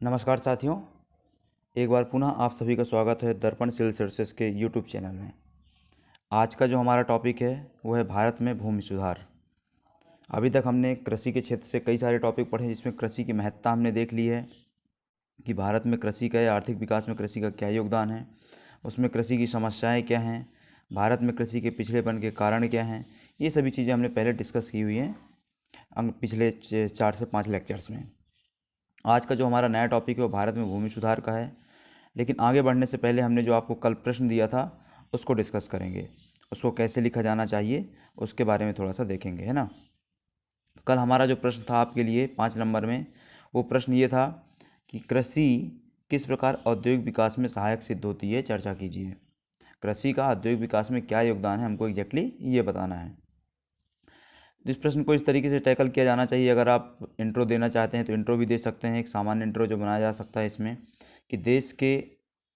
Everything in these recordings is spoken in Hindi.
नमस्कार साथियों, एक बार पुनः आप सभी का स्वागत है दर्पण सिविल सर्विसेज के यूट्यूब चैनल में। आज का जो हमारा टॉपिक है वो है भारत में भूमि सुधार। अभी तक हमने कृषि के क्षेत्र से कई सारे टॉपिक पढ़े जिसमें कृषि की महत्ता हमने देख ली है कि भारत में कृषि का या आर्थिक विकास में कृषि का क्या योगदान है, उसमें कृषि की समस्याएं क्या हैं, भारत में कृषि के पिछड़ेपन के कारण क्या हैं। ये सभी चीज़ें हमने पहले डिस्कस की हुई हैं पिछले 4 से 5 लेक्चर्स में। आज का जो हमारा नया टॉपिक है वो भारत में भूमि सुधार का है। लेकिन आगे बढ़ने से पहले हमने जो आपको कल प्रश्न दिया था उसको डिस्कस करेंगे। उसको कैसे लिखा जाना चाहिए उसके बारे में थोड़ा सा देखेंगे, है ना। कल हमारा जो प्रश्न था आपके लिए 5 नंबर में, वो प्रश्न ये था कि कृषि किस प्रकार औद्योगिक विकास में सहायक सिद्ध होती है, चर्चा कीजिए। कृषि का औद्योगिक विकास में क्या योगदान है, हमको एग्जैक्टली ये बताना है। इस प्रश्न को इस तरीके से टैकल किया जाना चाहिए। अगर आप इंट्रो देना चाहते हैं तो इंट्रो भी दे सकते हैं, एक सामान्य इंट्रो जो बनाया जा सकता है इसमें, कि देश के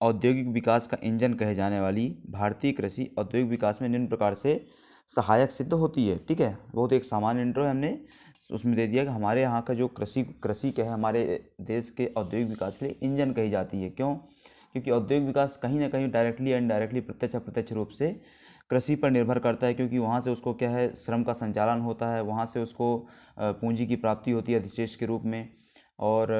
औद्योगिक विकास का इंजन कहे जाने वाली भारतीय कृषि औद्योगिक विकास में निम्न प्रकार से सहायक सिद्ध होती है। ठीक है, बहुत एक सामान्य इंट्रो है, हमने उसमें दे दिया कि हमारे यहाँ का जो कृषि कृषि क्या है, हमारे देश के औद्योगिक विकास के लिए इंजन कही जाती है। क्यों? क्योंकि औद्योगिक विकास कहीं ना कहीं डायरेक्टली या इनडायरेक्टली, प्रत्यक्ष अप्रत्यक्ष रूप से कृषि पर निर्भर करता है, क्योंकि वहाँ से उसको क्या है, श्रम का संचालन होता है, वहाँ से उसको पूंजी की प्राप्ति होती है अधिशेष के रूप में। और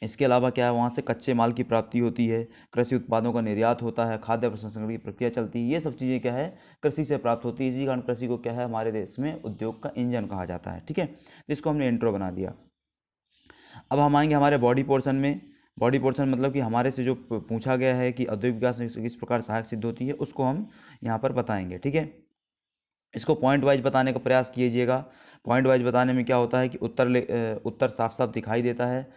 इसके अलावा क्या है, वहाँ से कच्चे माल की प्राप्ति होती है, कृषि उत्पादों का निर्यात होता है, खाद्य प्रसंस्करण की प्रक्रिया चलती है। ये सब चीज़ें क्या है, कृषि से प्राप्त होती है। इसी कारण कृषि को क्या है, हमारे देश में उद्योग का इंजन कहा जाता है। ठीक है, जिसको हमने इंट्रो बना दिया। अब हम आएंगे हमारे बॉडी पोर्शन में। बॉडी पोर्शन मतलब कि हमारे से जो पूछा गया है कि औद्योगिक विकास में किस प्रकार सहायक सिद्ध होती है, उसको हम यहाँ पर बताएंगे। ठीक है, इसको पॉइंट वाइज बताने का प्रयास कीजिएगा। पॉइंट वाइज बताने में क्या होता है कि उत्तर साफ साफ दिखाई देता है,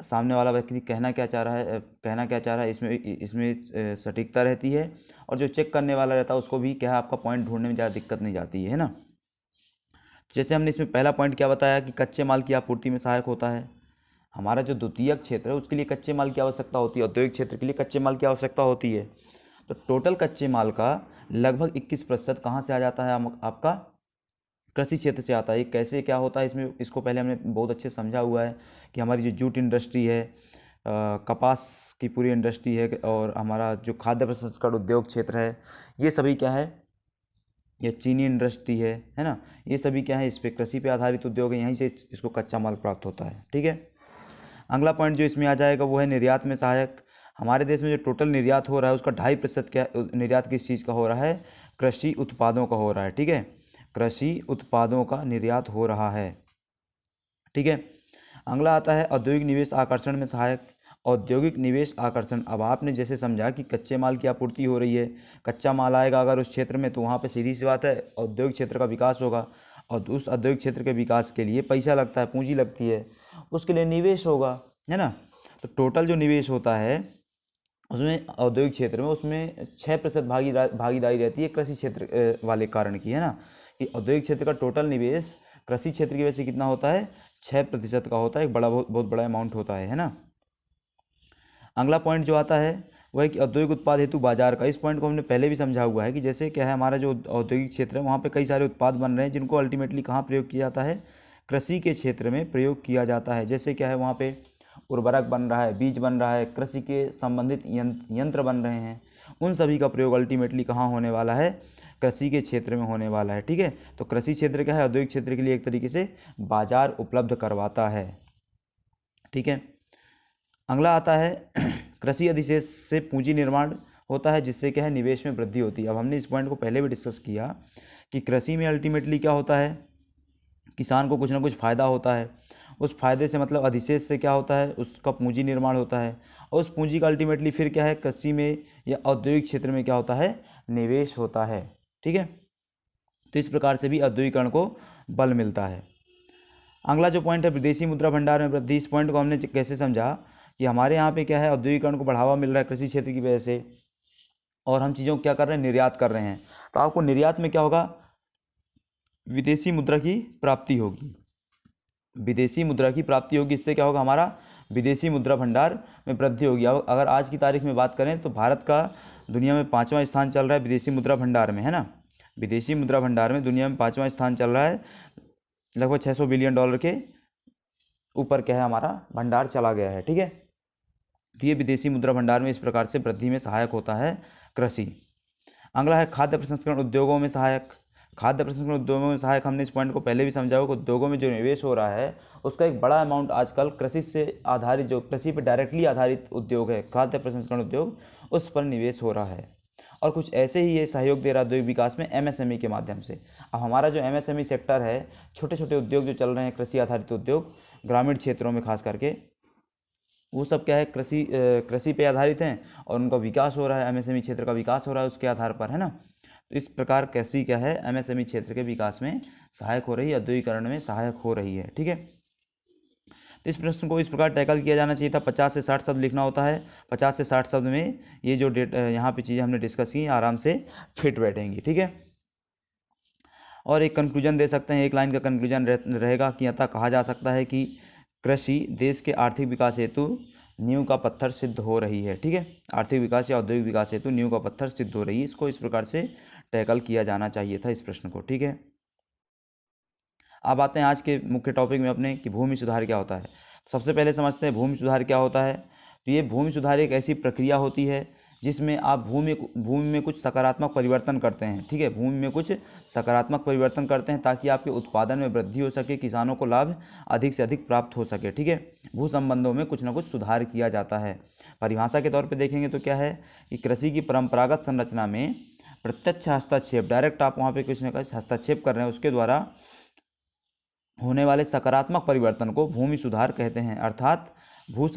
सामने वाला व्यक्ति कहना क्या चाह रहा है, कहना क्या चाह रहा है, इसमें इसमें सटीकता रहती है। और जो चेक करने वाला रहता है उसको भी क्या है, आपका पॉइंट ढूंढने में ज़्यादा दिक्कत नहीं जाती है ना। जैसे हमने इसमें पहला पॉइंट क्या बताया कि कच्चे माल की आपूर्ति में सहायक होता है। हमारा जो द्वितीयक क्षेत्र है उसके लिए कच्चे माल की आवश्यकता होती है, औद्योगिक क्षेत्र के लिए कच्चे माल की आवश्यकता होती है। तो टोटल कच्चे माल का लगभग 21% कहाँ से आ जाता है, आपका कृषि क्षेत्र से आता है। ये कैसे क्या होता है इसमें, इसको पहले हमने बहुत अच्छे समझा हुआ है कि हमारी जो जूट इंडस्ट्री है, कपास की पूरी इंडस्ट्री है, और हमारा जो खाद्य प्रसंस्करण उद्योग क्षेत्र है, ये सभी क्या है, ये चीनी इंडस्ट्री है ना, ये सभी क्या है, इस पे कृषि पे आधारित उद्योग है, यहीं से इसको कच्चा माल प्राप्त होता है। ठीक है, अगला पॉइंट जो इसमें आ जाएगा वो है निर्यात में सहायक। हमारे देश में जो टोटल निर्यात हो रहा है उसका 2.5% क्या निर्यात किस चीज़ का हो रहा है, कृषि उत्पादों का हो रहा है। ठीक है, कृषि उत्पादों का निर्यात हो रहा है। ठीक है, अगला आता है औद्योगिक निवेश आकर्षण में सहायक। औद्योगिक निवेश आकर्षण, अब आपने जैसे समझा कि कच्चे माल की आपूर्ति हो रही है, कच्चा माल आएगा अगर उस क्षेत्र में, तो वहाँ पे सीधी सी बात है औद्योगिक क्षेत्र का विकास होगा। और उस औद्योगिक क्षेत्र के विकास के लिए पैसा लगता है, पूंजी लगती है, उसके लिए निवेश होगा, है ना। तो टोटल जो निवेश होता है उसमें औद्योगिक क्षेत्र में, उसमें 6% भागीदारी रहती है कृषि क्षेत्र वाले कारण की, है ना। कि औद्योगिक क्षेत्र का टोटल निवेश कृषि क्षेत्र की वजह से कितना होता है, 6% का होता है। एक बड़ा बहुत बड़ा अमाउंट होता है ना। अगला पॉइंट जो आता है वह है कि औद्योगिक उत्पाद हेतु बाजार का। इस पॉइंट को हमने पहले भी समझा हुआ है कि जैसे क्या है, हमारा जो औद्योगिक क्षेत्र है वहाँ पे कई सारे उत्पाद बन रहे हैं जिनको अल्टीमेटली कहाँ प्रयोग किया जाता है, कृषि के क्षेत्र में प्रयोग किया जाता है। जैसे क्या है, वहाँ पे उर्वरक बन रहा है, बीज बन रहा है, कृषि के संबंधित यंत्र बन रहे हैं, उन सभी का प्रयोग अल्टीमेटली कहाँ होने वाला है, कृषि के क्षेत्र में होने वाला है। ठीक है, तो कृषि क्षेत्र क्या है, औद्योगिक क्षेत्र के लिए एक तरीके से बाजार उपलब्ध करवाता है। ठीक है, अगला आता है कृषि अधिशेष से पूंजी निर्माण होता है, जिससे क्या है, निवेश में वृद्धि होती है। अब हमने इस पॉइंट को पहले भी डिस्कस किया कि कृषि में अल्टीमेटली क्या होता है, किसान को कुछ ना कुछ फ़ायदा होता है। उस फायदे से मतलब अधिशेष से क्या होता है, उसका पूंजी निर्माण होता है, और उस पूंजी का अल्टीमेटली फिर क्या है, कृषि में या औद्योगिक क्षेत्र में क्या होता है, निवेश होता है। ठीक है, तो इस प्रकार से भी औद्योगिकरण को बल मिलता है। अगला जो पॉइंट है विदेशी मुद्रा भंडार में वृद्धि। इस पॉइंट को हमने कैसे समझा कि हमारे यहाँ पे क्या है, औद्योगिकरण को बढ़ावा मिल रहा है कृषि क्षेत्र की वजह से, और हम चीज़ों को क्या कर रहे हैं, निर्यात कर रहे हैं। तो आपको निर्यात में क्या होगा, विदेशी मुद्रा की प्राप्ति होगी। विदेशी मुद्रा की प्राप्ति होगी, इससे क्या होगा, हमारा विदेशी मुद्रा भंडार में वृद्धि होगी। अब अगर आज की तारीख में बात करें तो भारत का दुनिया में 5वां स्थान चल रहा है विदेशी मुद्रा भंडार में, है ना। विदेशी मुद्रा भंडार में दुनिया में 5वां स्थान चल रहा है, लगभग $600 बिलियन के ऊपर क्या है हमारा भंडार चला गया है। ठीक है, तो ये विदेशी मुद्रा भंडार में इस प्रकार से वृद्धि में सहायक होता है कृषि। अगला है खाद्य प्रसंस्करण उद्योगों में सहायक। खाद्य प्रसंस्करण उद्योगों में सहायक, हमने इस पॉइंट को पहले भी समझा होगा। उद्योगों में जो निवेश हो रहा है उसका एक बड़ा अमाउंट आजकल कृषि से आधारित, जो कृषि पर डायरेक्टली आधारित उद्योग है, खाद्य प्रसंस्करण उद्योग, उस पर निवेश हो रहा है। और कुछ ऐसे ही ये सहयोग दे रहा है औद्योगिक विकास में एमएसएमई के माध्यम से। अब हमारा जो एमएसएमई सेक्टर है, छोटे छोटे उद्योग जो चल रहे हैं, कृषि आधारित उद्योग ग्रामीण क्षेत्रों में खास करके, वो सब क्या है, कृषि पे आधारित हैं और उनका विकास हो रहा है, एमएसएमई क्षेत्र का विकास हो रहा है उसके आधार पर, है ना। तो इस प्रकार कृषि क्या है, एमएसएमई क्षेत्र के विकास में सहायक हो रही है, औद्योगिकरण में सहायक हो रही है। ठीक है, तो इस प्रश्न को इस प्रकार टैकल किया जाना चाहिए था। 50 से 60 शब्द लिखना होता है। 50 से 60 शब्द में ये जो यहाँ पे चीज़ें हमने डिस्कस की आराम से फिट बैठेंगी। ठीक है, और एक कंक्लूजन दे सकते हैं, एक लाइन का कंक्लूजन रहेगा कि अतः कहा जा सकता है कि कृषि देश के आर्थिक विकास हेतु नींव का पत्थर सिद्ध हो रही है। ठीक है, आर्थिक विकास या औद्योगिक विकास हेतु नींव का पत्थर सिद्ध हो रही है। इसको इस प्रकार से टैकल किया जाना चाहिए था इस प्रश्न को। ठीक है, अब आते हैं आज के मुख्य टॉपिक में अपने कि भूमि सुधार क्या होता है। सबसे पहले समझते हैं भूमि सुधार क्या होता है। तो ये भूमि सुधार एक ऐसी प्रक्रिया होती है जिसमें आप भूमि में कुछ सकारात्मक परिवर्तन करते हैं। ठीक है, भूमि में कुछ सकारात्मक परिवर्तन करते हैं ताकि आपके उत्पादन में वृद्धि हो सके, किसानों को लाभ अधिक से अधिक प्राप्त हो सके। ठीक है, भू संबंधों में कुछ ना कुछ सुधार किया जाता है। परिभाषा के तौर पर देखेंगे तो क्या है कि कृषि की परंपरागत संरचना में प्रत्यक्ष हस्तक्षेप, डायरेक्ट आप वहाँ पे कुछ न कुछ हस्तक्षेप कर रहे हैं, उसके द्वारा होने वाले सकारात्मक परिवर्तन को भूमि सुधार कहते हैं। अर्थात भू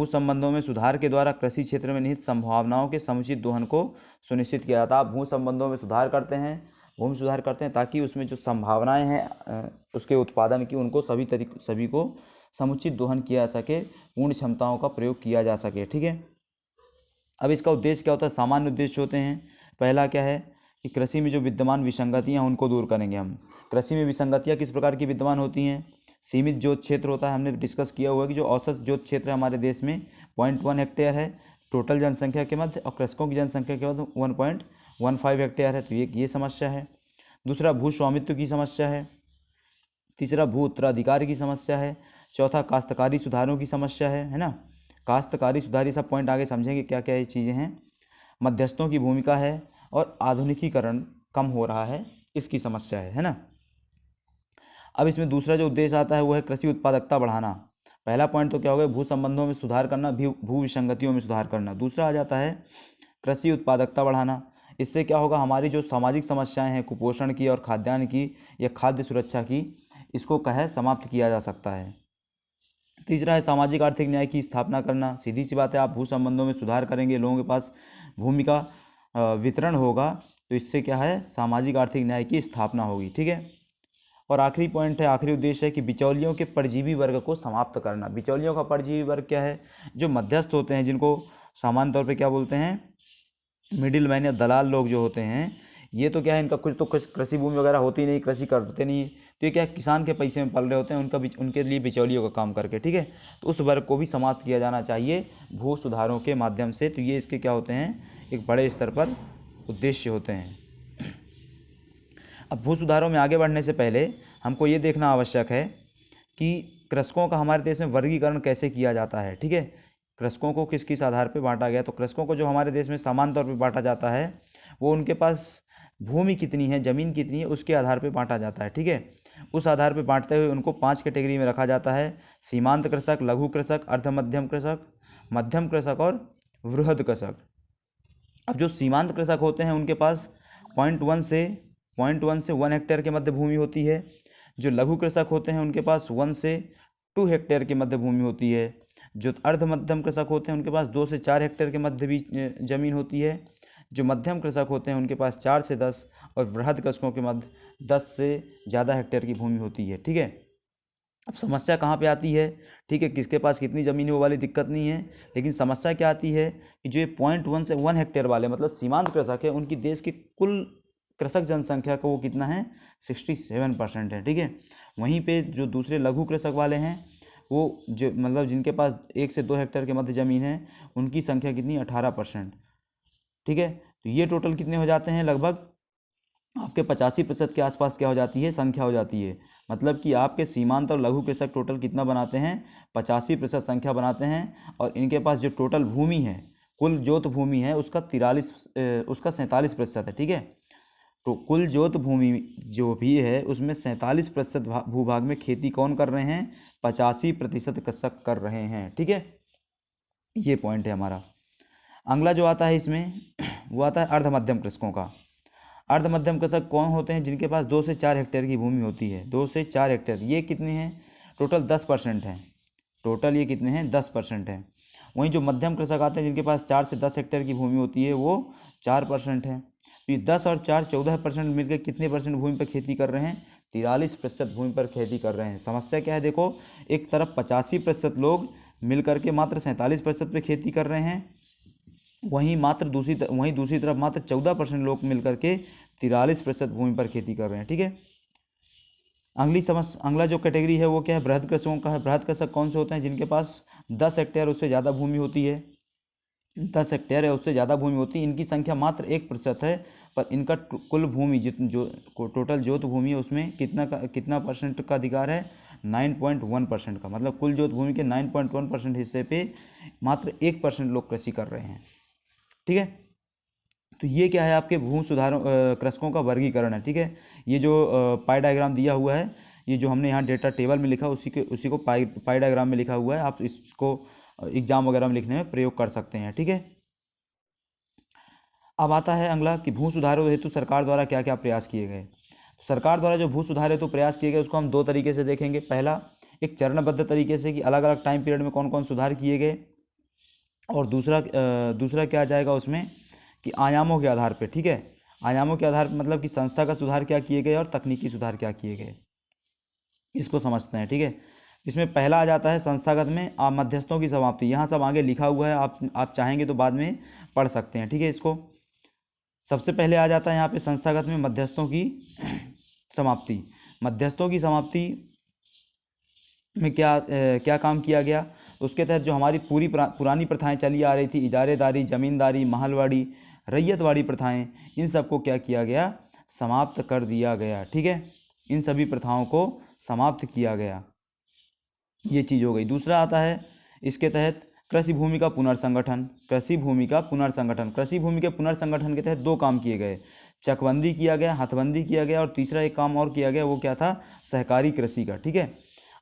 संबंधों में सुधार के द्वारा कृषि क्षेत्र में निहित संभावनाओं के समुचित दोहन को सुनिश्चित किया जाता है। आप भू संबंधों में सुधार करते हैं, भूमि सुधार करते हैं ताकि उसमें जो संभावनाएं हैं उसके उत्पादन की, उनको सभी को समुचित दोहन किया जा सके, पूर्ण क्षमताओं का प्रयोग किया जा सके। ठीक है, अब इसका उद्देश्य क्या होता है, सामान्य उद्देश्य होते हैं। पहला क्या है कि कृषि में जो विद्यमान विसंगतियां उनको दूर करेंगे हम। कृषि में विसंगतियां किस प्रकार की विद्यमान होती हैं, सीमित जोत क्षेत्र होता है, हमने डिस्कस किया हुआ कि जो औसत जोत क्षेत्र है हमारे देश में 0.1 हेक्टेयर है टोटल जनसंख्या के मध्य, और कृषकों की जनसंख्या के मध्य 1.15 हेक्टेयर है। तो ये समस्या है। दूसरा भू स्वामित्व की समस्या है। तीसरा भू उत्तराधिकार की समस्या है। चौथा काश्तकारी सुधारों की समस्या है ना। काश्तकारी सुधार, ये सब पॉइंट आगे समझेंगे क्या क्या ये चीज़ें हैं। मध्यस्थों की भूमिका है और आधुनिकीकरण कम हो रहा है, इसकी समस्या है ना। अब इसमें दूसरा जो उद्देश्य आता है वो है कृषि उत्पादकता बढ़ाना। पहला पॉइंट तो क्या हो गया, भू संबंधों में सुधार करना, भू विसंगतियों में सुधार करना। दूसरा आ जाता है कृषि उत्पादकता बढ़ाना। इससे क्या होगा, हमारी जो सामाजिक समस्याएं हैं, कुपोषण की और खाद्यान्न की या खाद्य सुरक्षा की, इसको कहे समाप्त किया जा सकता है। तीसरा है सामाजिक आर्थिक न्याय की स्थापना करना। सीधी सी बात है, आप भू संबंधों में सुधार करेंगे, लोगों के पास भूमि का वितरण होगा, तो इससे क्या है, सामाजिक आर्थिक न्याय की स्थापना होगी। ठीक है, और आखिरी पॉइंट है, आखिरी उद्देश्य है कि बिचौलियों के परजीवी वर्ग को समाप्त करना। बिचौलियों का परजीवी वर्ग क्या है, जो मध्यस्थ होते हैं, जिनको सामान्य तौर पे क्या बोलते हैं, मिडिल मैन या दलाल लोग जो होते हैं, ये तो क्या है, इनका कुछ कृषि भूमि वगैरह होती नहीं, कृषि करते नहीं, तो ये क्या किसान के पैसे में पल रहे होते हैं, उनके लिए बिचौलियों का काम करके। ठीक है, तो उस वर्ग को भी समाप्त किया जाना चाहिए भू सुधारों के माध्यम से। तो ये इसके क्या होते हैं, एक बड़े स्तर पर उद्देश्य होते हैं। अब भू सुधारों में आगे बढ़ने से पहले हमको ये देखना आवश्यक है कि कृषकों का हमारे देश में वर्गीकरण कैसे किया जाता है। ठीक है, कृषकों को किस किस आधार पर बांटा गया। तो कृषकों को जो हमारे देश में समान तौर पर बांटा जाता है, वो उनके पास भूमि कितनी है, जमीन कितनी है, उसके आधार पर बांटा जाता है। ठीक है, उस आधार पर बांटते हुए उनको 5 कैटेगरी में रखा जाता है: सीमांत कृषक, लघु कृषक, अर्ध मध्यम कृषक, मध्यम कृषक और वृहद कृषक। अब जो सीमांत कृषक होते हैं उनके पास 0.1 से 1 हेक्टेयर के मध्य भूमि होती है। जो लघु कृषक होते हैं उनके पास 1 से 2 हेक्टेयर के मध्य भूमि होती है। जो अर्ध मध्यम कृषक होते हैं उनके पास 2 से 4 हेक्टेयर के मध्य भी जमीन होती है। जो मध्यम कृषक होते हैं उनके पास 4 से 10 और वृहद कृषकों के मध्य 10 से ज़्यादा हेक्टेयर की भूमि होती है। ठीक है, अब समस्या कहाँ पे आती है, ठीक है, किसके पास कितनी ज़मीन है वो वाली दिक्कत नहीं है, लेकिन समस्या क्या आती है कि जो ये 0.1 से 1 हेक्टेयर वाले मतलब सीमांत कृषक है, उनकी देश की कुल कृषक जनसंख्या का वो कितना है, 67% है। ठीक है, वहीं पे जो दूसरे लघु कृषक वाले हैं, वो जो मतलब जिनके पास 1 से 2 हेक्टेयर के मध्य ज़मीन है, उनकी संख्या कितनी, 18%। ठीक है, तो ये टोटल कितने हो जाते हैं, लगभग आपके 85% के आसपास क्या हो जाती है, संख्या हो जाती है। मतलब कि आपके सीमांत और लघु कृषक टोटल कितना बनाते हैं, 85% संख्या बनाते हैं। और इनके पास जो टोटल भूमि है, कुल जोत भूमि है, उसका 47% है। ठीक है, तो कुल जोत भूमि जो भी है उसमें 47% भूभाग में खेती कौन कर रहे हैं, 85% कृषक कर रहे हैं। ठीक है, ये पॉइंट है हमारा। अगला जो आता है इसमें वो आता है अर्ध मध्यम कृषकों का। अर्ध मध्यम कृषक कौन होते हैं, जिनके पास 2 से 4 हेक्टेयर की भूमि होती है। 2 से 4 हेक्टेयर ये कितने हैं, टोटल 10% हैं। टोटल ये कितने हैं, 10% हैं। वहीं जो मध्यम कृषक आते हैं जिनके पास 4 से 10 हेक्टेयर की भूमि होती है वो 4% है। तो ये 10 और 4 14% मिलकर कितने परसेंट भूमि पर खेती कर रहे हैं, 43% भूमि पर खेती कर रहे हैं। समस्या क्या है देखो, एक तरफ 85% लोग मिल करके मात्र 47% पे खेती कर रहे हैं, वहीं दूसरी तरफ मात्र 14% लोग मिलकर के 43% भूमि पर खेती कर रहे हैं। ठीक है, अगला जो कैटेगरी है वो क्या है, बृहद कृषकों का है। बृहद कृषक कौन से होते हैं, जिनके पास 10 हेक्टेयर उससे ज़्यादा भूमि होती है। 10 हेक्टेयर है उससे ज़्यादा भूमि होती है, इनकी संख्या मात्र 1% है। पर इनका कुल भूमि टोटल जोत भूमि है उसमें कितना परसेंट का अधिकार है, 9.1% का। मतलब कुल जोत भूमि के 9.1% हिस्से पे मात्र 1% लोग कृषि कर रहे हैं। ठीक है, तो ये क्या है, आपके भू सुधारों कृषकों का वर्गीकरण है। ठीक है, ये जो पाई डायग्राम दिया हुआ है, ये जो हमने यहाँ डेटा टेबल में लिखा उसी को पाई डायग्राम में लिखा हुआ है। आप इसको एग्जाम वगैरह में लिखने में प्रयोग कर सकते हैं। ठीक है, अब आता है अगला कि भू सुधारों हेतु सरकार द्वारा क्या क्या प्रयास किए गए। सरकार द्वारा जो भू सुधार हेतु प्रयास किए गए उसको हम 2 तरीके से देखेंगे। पहला, एक चरणबद्ध तरीके से कि अलग अलग टाइम पीरियड में कौन कौन सुधार किए गए, और दूसरा क्या आ जाएगा उसमें कि आयामों के आधार पर। ठीक है, आयामों के आधार पर मतलब कि संस्था का सुधार क्या किए गए और तकनीकी सुधार क्या किए गए, इसको समझते हैं। ठीक है, इसमें पहला आ जाता है संस्थागत में मध्यस्थों की समाप्ति। यहाँ सब आगे लिखा हुआ है, आप चाहेंगे तो बाद में पढ़ सकते हैं। ठीक है, इसको सबसे पहले आ जाता है यहाँ पे संस्थागत में मध्यस्थों की समाप्ति। मध्यस्थों की समाप्ति में क्या काम किया गया, उसके तहत जो हमारी पुरानी प्रथाएं चली आ रही थी, इजारेदारी, जमींदारी, महलवाड़ी, रैयतवाड़ी प्रथाएं, इन सबको क्या किया गया, समाप्त कर दिया गया। ठीक है, इन सभी प्रथाओं को समाप्त किया गया, ये चीज़ हो गई। दूसरा आता है इसके तहत कृषि भूमि का पुनर्संगठन। कृषि भूमि का पुनर्संगठन, कृषि भूमि के पुनर्संगठन के तहत 2 काम किए गए, चकबंदी किया गया, हथबंदी किया गया, और तीसरा एक काम और किया गया, वो क्या था, सहकारी कृषि का। ठीक है,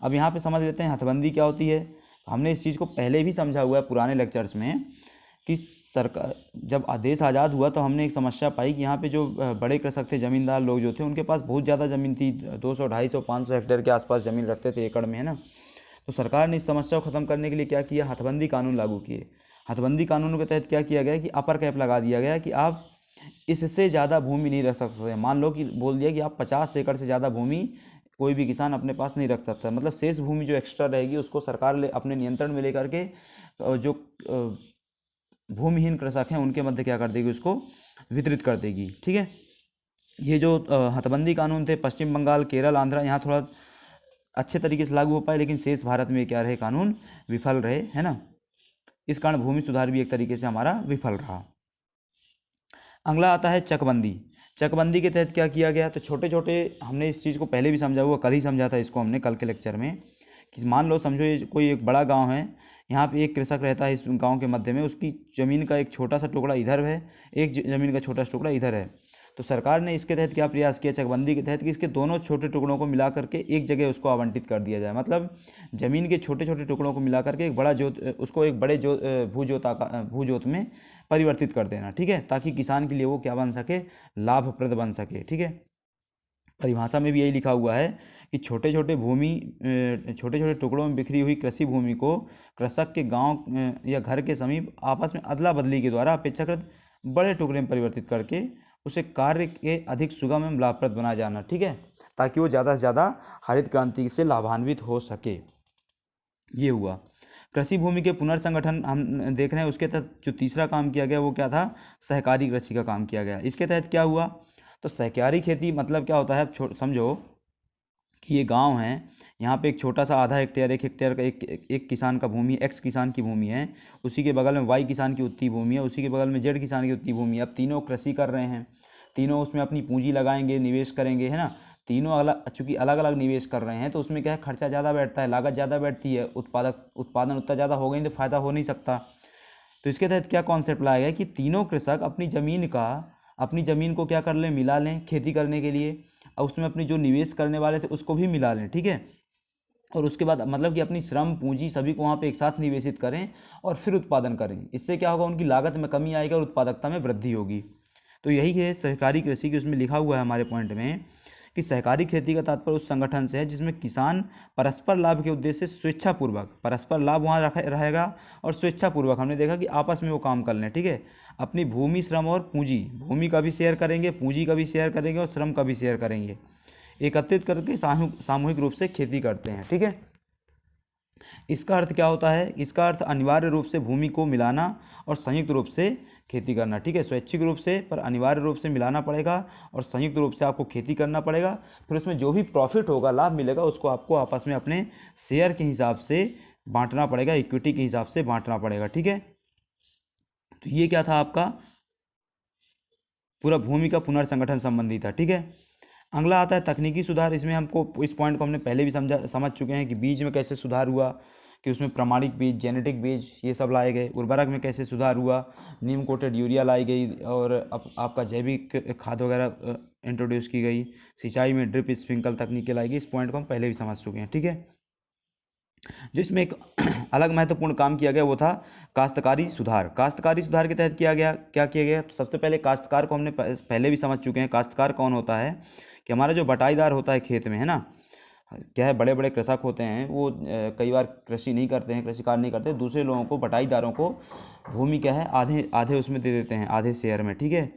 अब यहाँ पे समझ लेते हैं हथबंदी क्या होती है। हमने इस चीज़ को पहले भी समझा हुआ है पुराने लेक्चर्स में कि सरकार जब देश आज़ाद हुआ तो हमने एक समस्या पाई कि यहाँ पे जो बड़े कृषक थे, ज़मींदार लोग जो थे, उनके पास बहुत ज़्यादा ज़मीन थी, 200, 250, 500 हेक्टेयर के आसपास ज़मीन रखते थे, एकड़ में, है ना। तो सरकार ने इस समस्या को ख़त्म करने के लिए क्या किया, हथबंदी कानून लागू किए। हथबंदी कानून के तहत क्या किया गया कि अपर कैप लगा दिया गया कि आप इससे ज़्यादा भूमि नहीं रख सकते। मान लो कि बोल दिया कि आप 50 एकड़ से ज़्यादा भूमि कोई भी किसान अपने पास नहीं रख सकता। मतलब शेष भूमि जो एक्स्ट्रा रहेगी उसको सरकार अपने नियंत्रण में लेकर के जो भूमिहीन कृषक हैं उनके मध्य क्या कर देगी, उसको वितरित कर देगी। ठीक है, ये जो हथबंदी कानून थे पश्चिम बंगाल, केरल, आंध्रा, यहाँ थोड़ा अच्छे तरीके से लागू हो पाए, लेकिन शेष भारत में क्या रहे, कानून विफल रहे, है ना। इस कारण भूमि सुधार भी एक तरीके से हमारा विफल रहा। अगला आता है चकबंदी। चकबंदी के तहत क्या किया गया, तो छोटे छोटे, हमने इस चीज़ को पहले भी समझा हुआ, कल ही समझा था इसको हमने, कल के लेक्चर में, कि मान लो समझो ये कोई एक बड़ा गांव है, यहाँ पे एक कृषक रहता है इस गांव के मध्य में, उसकी ज़मीन का एक छोटा सा टुकड़ा इधर है, एक ज़मीन का छोटा सा टुकड़ा इधर है। तो सरकार ने इसके तहत क्या प्रयास किया, चकबंदी के तहत, कि इसके दोनों छोटे टुकड़ों को मिला करके एक जगह उसको आवंटित कर दिया जाए। मतलब ज़मीन के छोटे छोटे टुकड़ों को मिला करके एक बड़ा जोत, उसको एक बड़े भू जोत में परिवर्तित कर देना। ठीक है, ताकि किसान के लिए वो क्या बन सके, लाभप्रद बन सके। ठीक है, परिभाषा में भी यही लिखा हुआ है कि छोटे छोटे टुकड़ों में बिखरी हुई कृषि भूमि को कृषक के गांव या घर के समीप आपस में अदला बदली के द्वारा अपेक्षाकृत बड़े टुकड़े में परिवर्तित करके उसे कार्य के अधिक सुगम एवं लाभप्रद बनाया जाना। ठीक है, ताकि वो ज़्यादा से ज़्यादा हरित क्रांति से लाभान्वित हो सके। ये हुआ कृषि भूमि के पुनर्संगठन। हम देख रहे हैं उसके तहत जो तीसरा काम किया गया वो क्या था, सहकारी कृषि का काम किया गया। इसके तहत क्या हुआ, तो सहकारी खेती मतलब क्या होता है, अब समझो कि ये गांव है, यहाँ पे एक छोटा सा आधा हेक्टेयर, 1 हेक्टेयर का एक किसान का भूमि, एक्स किसान की भूमि है, उसी के बगल में वाई किसान की उतनी भूमि है, उसी के बगल में जेड किसान की उतनी भूमि है। अब तीनों कृषि कर रहे हैं, तीनों उसमें अपनी पूंजी लगाएंगे, निवेश करेंगे, है ना। तीनों अलग, चूंकि अलग अलग निवेश कर रहे हैं तो उसमें क्या है, खर्चा ज़्यादा बैठता है, लागत ज़्यादा बैठती है, उत्पादन उतना ज़्यादा होगा नहीं तो फायदा हो नहीं सकता। तो इसके तहत क्या कॉन्सेप्ट लाया गया कि तीनों कृषक अपनी ज़मीन को क्या कर लें, मिला लें खेती करने के लिए, और उसमें अपनी जो निवेश करने वाले थे उसको भी मिला लें, ठीक है। और उसके बाद मतलब कि अपनी श्रम पूंजी सभी को वहाँ पे एक साथ निवेशित करें और फिर उत्पादन करें। इससे क्या होगा, उनकी लागत में कमी आएगी और उत्पादकता में वृद्धि होगी। तो यही है सहकारी कृषि की, उसमें लिखा हुआ है हमारे पॉइंट में कि सहकारी खेती का तात्पर्य उस संगठन से है जिसमें किसान परस्पर लाभ के उद्देश्य से स्वेच्छापूर्वक, परस्पर लाभ वहाँ रहेगा और स्वेच्छापूर्वक हमने देखा कि आपस में वो काम कर लें, ठीक है। अपनी भूमि, श्रम और पूंजी, भूमि का भी शेयर करेंगे, पूंजी का भी शेयर करेंगे और श्रम का भी शेयर करेंगे, एकत्रित करके सामूहिक रूप से खेती करते हैं, ठीक है। इसका अर्थ क्या होता है, इसका अर्थ अनिवार्य रूप से भूमि को मिलाना और संयुक्त रूप से खेती करना, ठीक है। स्वैच्छिक रूप से पर अनिवार्य रूप से मिलाना पड़ेगा और संयुक्त रूप से आपको खेती करना पड़ेगा। फिर उसमें जो भी प्रॉफिट होगा, लाभ मिलेगा, उसको आपको आपस में अपने शेयर के हिसाब से बांटना पड़ेगा, इक्विटी के हिसाब से बांटना पड़ेगा, ठीक है। तो ये क्या था आपका पूरा भूमि का पुनर्संगठन संबंधी था, ठीक है। अगला आता है तकनीकी सुधार। इसमें हमको इस पॉइंट को हमने पहले भी समझ चुके हैं कि बीज में कैसे सुधार हुआ, कि उसमें प्रमाणिक बीज, जेनेटिक बीज ये सब लाए गए। उर्वरक में कैसे सुधार हुआ, नीम कोटेड यूरिया लाई गई और आपका जैविक खाद वगैरह इंट्रोड्यूस की गई। सिंचाई में ड्रिप स्प्रिंकल तकनीकें लाई गई। इस पॉइंट को हम पहले भी समझ चुके हैं, ठीक है। जिसमें एक अलग महत्वपूर्ण काम किया गया वो था काश्तकारी सुधार। काश्तकारी सुधार के तहत किया गया, क्या किया गया, तो सबसे पहले काश्तकार को हमने पहले भी समझ चुके हैं। काश्तकार कौन होता है कि हमारा जो बटाईदार होता है खेत में, है ना, क्या है, बड़े बड़े कृषक होते हैं वो कई बार कृषि नहीं करते हैं, कृषि कार्य नहीं करते, दूसरे लोगों को, बटाईदारों को भूमि क्या है, आधे आधे उसमें दे देते हैं, आधे शेयर में, ठीक है।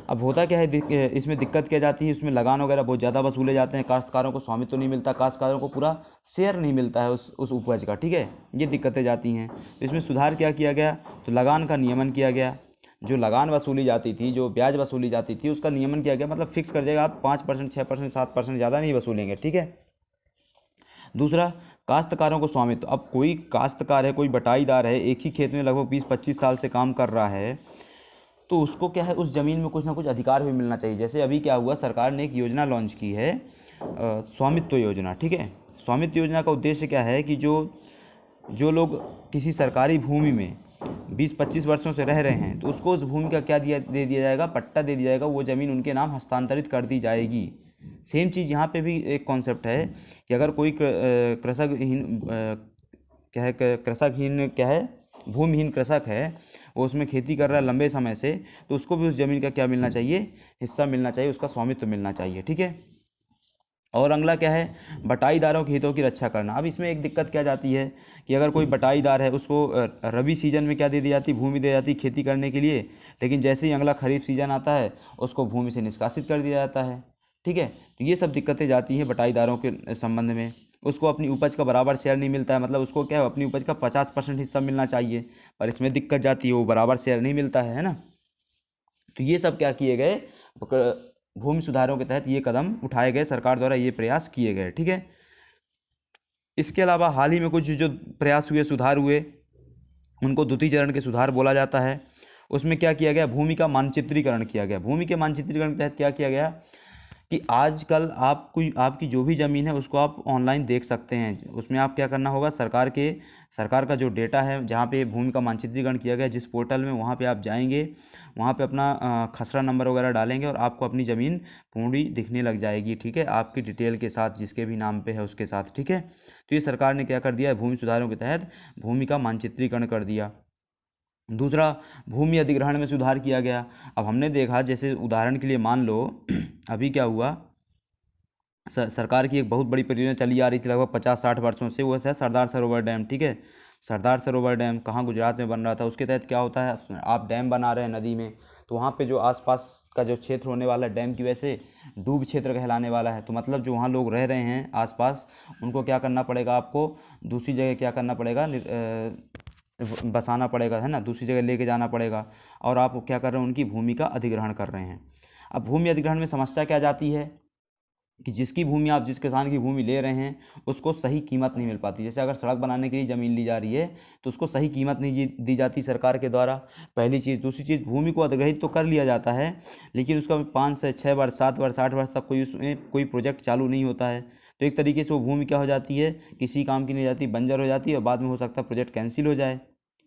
अब होता क्या है, इसमें दिक्कत क्या जाती है, इसमें लगान वगैरह बहुत ज़्यादा वसूले जाते हैं, काश्तकारों को स्वामित्व तो नहीं मिलता, काश्तकारों को पूरा शेयर नहीं मिलता है उस उपज का, ठीक है। ये दिक्कतें जाती हैं। तो इसमें सुधार क्या किया गया, तो लगान का नियमन किया गया। जो लगान वसूली जाती थी, जो ब्याज वसूली जाती थी, उसका नियमन किया गया, मतलब फिक्स कर देगा, आप 5%, 6%, 7% ज़्यादा नहीं वसूलेंगे, ठीक है। दूसरा, काश्तकारों को स्वामित्व। अब कोई काश्तकार है, कोई बटाईदार है, एक ही खेत में लगभग 20-25 साल से काम कर रहा है, तो उसको क्या है, उस ज़मीन में कुछ ना कुछ अधिकार भी मिलना चाहिए। जैसे अभी क्या हुआ, सरकार ने एक योजना लॉन्च की है, स्वामित्व योजना, ठीक है। स्वामित्व योजना का उद्देश्य क्या है कि जो जो लोग किसी सरकारी भूमि में 20-25 वर्षों से रह रहे हैं, तो उसको उस भूमि का क्या दे दिया जाएगा, पट्टा दे दिया जाएगा, वो ज़मीन उनके नाम हस्तांतरित कर दी जाएगी। सेम चीज़ यहाँ पे भी एक कॉन्सेप्ट है कि अगर कोई कृषकहीन क्या है, कृषकहीन क्या है, भूमिहीन कृषक है, वो उसमें खेती कर रहा है लंबे समय से, तो उसको भी उस ज़मीन का क्या मिलना चाहिए, हिस्सा मिलना चाहिए, उसका स्वामित्व मिलना चाहिए, ठीक है। और अगला क्या है, बटाईदारों के हितों की रक्षा करना। अब इसमें एक दिक्कत क्या जाती है कि अगर कोई बटाईदार है, उसको रबी सीजन में क्या दे दी जाती, भूमि दे जाती खेती करने के लिए, लेकिन जैसे ही अगला खरीफ सीजन आता है उसको भूमि से निष्कासित कर दिया जाता है, ठीक है। तो ये सब दिक्कतें जाती हैं बटाईदारों के संबंध में। उसको अपनी उपज का बराबर शेयर नहीं मिलता है, मतलब उसको क्या है, अपनी उपज का 50% हिस्सा मिलना चाहिए, पर इसमें दिक्कत जाती है, वो बराबर शेयर नहीं मिलता है ना। तो ये सब क्या किए गए, भूमि सुधारों के तहत ये कदम उठाए गए, सरकार द्वारा ये प्रयास किए गए, ठीक है। इसके अलावा हाल ही में कुछ जो प्रयास हुए, सुधार हुए, उनको द्वितीय चरण के सुधार बोला जाता है। उसमें क्या किया गया, भूमि का मानचित्रीकरण किया गया। भूमि के मानचित्रीकरण के तहत क्या किया गया कि आजकल आपकी जो भी ज़मीन है उसको आप ऑनलाइन देख सकते हैं। उसमें आप क्या करना होगा, सरकार का जो डेटा है, जहाँ पे भूमि का मानचित्रीकरण किया गया, जिस पोर्टल में, वहाँ पे आप जाएंगे, वहाँ पे अपना खसरा नंबर वगैरह डालेंगे और आपको अपनी ज़मीन पूरी दिखने लग जाएगी, ठीक है, आपकी डिटेल के साथ, जिसके भी नाम पे है उसके साथ, ठीक है। तो ये सरकार ने क्या कर दिया है, भूमि सुधारों के तहत भूमि का मानचित्रीकरण कर दिया। दूसरा, भूमि अधिग्रहण में सुधार किया गया। अब हमने देखा, जैसे उदाहरण के लिए मान लो अभी क्या हुआ, सरकार की एक बहुत बड़ी परियोजना चली आ रही थी लगभग 50-60 वर्षों से, वो था सरदार सरोवर डैम, ठीक है। सरदार सरोवर डैम कहाँ, गुजरात में बन रहा था। उसके तहत क्या होता है, आप डैम बना रहे हैं नदी में, तो वहाँ पे जो आसपास का जो क्षेत्र होने वाला है डैम की वजह से डूब क्षेत्र कहलाने वाला है। तो मतलब जो वहाँ लोग रह रहे हैं आसपास, उनको क्या करना पड़ेगा, आपको दूसरी जगह क्या करना पड़ेगा, बसाना पड़ेगा, है ना, दूसरी जगह लेके जाना पड़ेगा, और आप क्या कर रहे हैं, उनकी भूमि का अधिग्रहण कर रहे हैं। अब भूमि अधिग्रहण में समस्या क्या जाती है कि जिसकी भूमि, आप जिस किसान की भूमि ले रहे हैं उसको सही कीमत नहीं मिल पाती। जैसे अगर सड़क बनाने के लिए ज़मीन ली जा रही है तो उसको सही कीमत नहीं दी जाती सरकार के द्वारा, पहली चीज़। दूसरी चीज़, भूमि को अधिग्रहित तो कर लिया जाता है लेकिन उसका 5 से 6 वर्ष, 7 वर्ष, 8 वर्ष तक कोई उसमें कोई प्रोजेक्ट चालू नहीं होता है। तो एक तरीके से वो भूमि क्या हो जाती है, किसी काम की नहीं जाती, बंजर हो जाती है, और बाद में हो सकता है प्रोजेक्ट कैंसिल हो जाए।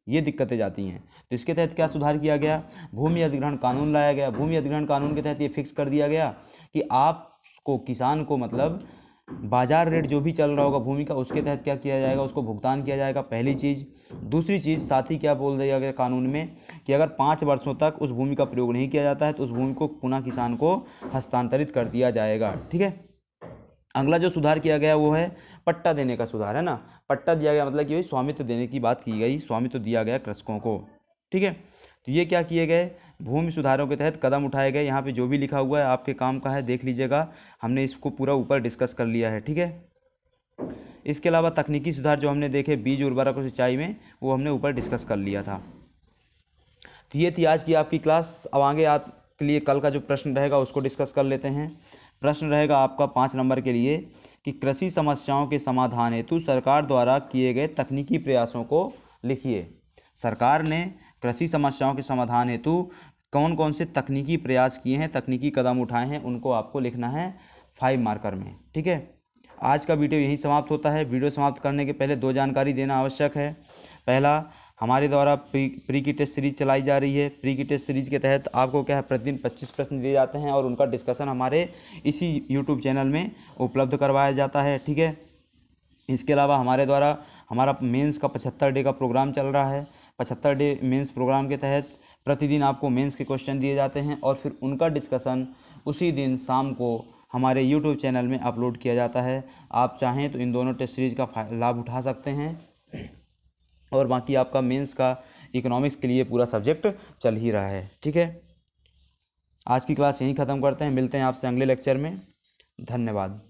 ये दिक्कतें जाती हैं। तो इसके तहत क्या सुधार किया गया, भूमि अधिग्रहण कानून लाया गया। भूमि अधिग्रहण कानून के तहत ये फिक्स कर दिया गया कि आपको, किसान को, मतलब बाजार रेट जो भी चल रहा होगा भूमि का, उसके तहत क्या किया जाएगा, उसको भुगतान किया जाएगा, पहली चीज़। दूसरी चीज़, साथ ही क्या बोल दिया गया कानून में कि अगर 5 वर्षों तक उस भूमि का प्रयोग नहीं किया जाता है तो उस भूमि को पुनः किसान को हस्तांतरित कर दिया जाएगा। ठीक है। अगला जो सुधार किया गया वो है पट्टा देने का सुधार, है ना। पट्टा दिया गया मतलब कि वही स्वामित्व देने की बात की गई, स्वामित्व दिया गया कृषकों को। ठीक है। तो ये क्या किए गए, भूमि सुधारों के तहत कदम उठाए गए। यहाँ पे जो भी लिखा हुआ है आपके काम का है, देख लीजिएगा, हमने इसको पूरा ऊपर डिस्कस कर लिया है। ठीक है। इसके अलावा तकनीकी सुधार जो हमने देखे बीज, उर्वरक और सिंचाई में, वो हमने ऊपर डिस्कस कर लिया था। तो ये थी आज की आपकी क्लास। अब आगे आपके लिए कल का जो प्रश्न रहेगा उसको डिस्कस कर लेते हैं। प्रश्न रहेगा आपका 5 नंबर के लिए कि कृषि समस्याओं के समाधान हेतु सरकार द्वारा किए गए तकनीकी प्रयासों को लिखिए। सरकार ने कृषि समस्याओं के समाधान हेतु कौन कौन से तकनीकी प्रयास किए हैं, तकनीकी कदम उठाए हैं, उनको आपको लिखना है 5 मार्कर में। ठीक है। आज का वीडियो यहीं समाप्त होता है। वीडियो समाप्त करने के पहले 2 जानकारी देना आवश्यक है। पहला, हमारे द्वारा प्री की टेस्ट सीरीज चलाई जा रही है। प्री की टेस्ट सीरीज के तहत आपको क्या है, प्रतिदिन 25 प्रश्न दिए जाते हैं और उनका डिस्कशन हमारे इसी यूट्यूब चैनल में उपलब्ध करवाया जाता है। ठीक है। इसके अलावा हमारे द्वारा हमारा मेंस का 75 डे का प्रोग्राम चल रहा है। 75 डे मेंस प्रोग्राम के तहत प्रतिदिन आपको मेंस के क्वेश्चन दिए जाते हैं और फिर उनका डिस्कशन उसी दिन शाम को हमारे यूट्यूब चैनल में अपलोड किया जाता है। आप चाहें तो इन दोनों टेस्ट सीरीज का लाभ उठा सकते हैं। और बाकी आपका मेंस का इकोनॉमिक्स के लिए पूरा सब्जेक्ट चल ही रहा है। ठीक है। आज की क्लास यहीं ख़त्म करते हैं, मिलते हैं आपसे अगले लेक्चर में। धन्यवाद।